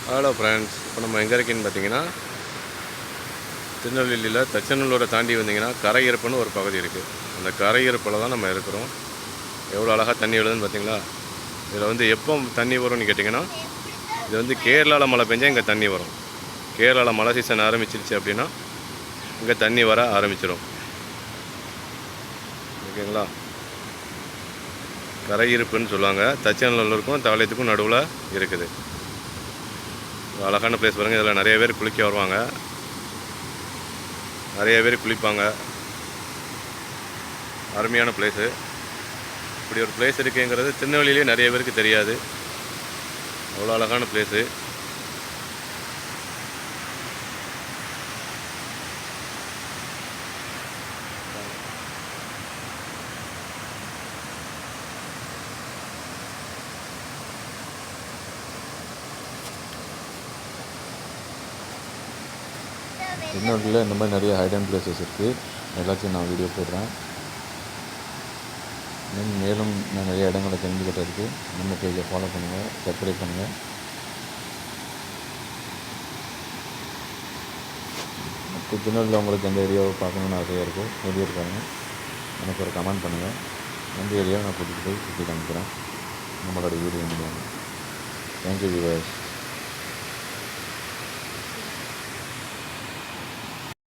Hello friends, இப்போ நம்ம எங்கே இருக்கேன்னு பார்த்தீங்கன்னா, திருநெல்வேலியில் தச்சநல்லூரை தாண்டி வந்தீங்கன்னா கரையிருப்புன்னு ஒரு பகுதி இருக்குது. அந்த கரையிருப்பில் தான் நம்ம இருக்கிறோம். எவ்வளோ அழகாக தண்ணி விழுதுன்னு பார்த்தீங்களா? இதில் வந்து எப்போ தண்ணி வரும்னு கேட்டிங்கன்னா, இது வந்து கேரளாவில் மழை பெஞ்சால் இங்கே தண்ணி வரும். கேரளாவில் மழை சீசன் ஆரம்பிச்சிருச்சு அப்படின்னா இங்கே தண்ணி வர ஆரம்பிச்சிடும். ஓகேங்களா? கரையிருப்புன்னு சொல்லுவாங்க. தச்சநல்லூருக்கும் தாளையத்துக்கும் நடுவில் இருக்குது. அழகான பிளேஸ் பாருங்கள். இதில் நிறைய பேர் குளிக்க வருவாங்க, நிறைய பேர் குளிப்பாங்க. அருமையான பிளேஸு. இப்படி ஒரு பிளேஸ் இருக்குங்கிறது திருநெல்வேலியிலே நிறைய பேருக்கு தெரியாது. அவ்வளோ அழகான பிளேஸு. திருநெல்வேலியில் இந்த மாதிரி நிறைய ஹைடன் பிளேசஸ் இருக்குது. எல்லாத்தையும் நான் வீடியோ போடுறேன். மேலும் நான் நிறைய இடங்களை தெரிஞ்சுக்கிட்டதுக்கு நம்ம பேஜை ஃபாலோ பண்ணுங்கள், சப்ஸ்கிரைப் பண்ணுங்கள். திருநெல்வேலியில் உங்களுக்கு எந்த ஏரியாவை பார்க்கணுன்னு ஆசையாக இருக்கோ சொல்லியிருக்காங்க. எனக்கு ஒரு கமெண்ட் பண்ணுங்கள். எந்த ஏரியாவை நான் கூட்டிகிட்டு போய் சுற்றி காமிக்கிறேன் நம்மளோட வீடியோ முடியாமல். Thank you viewers.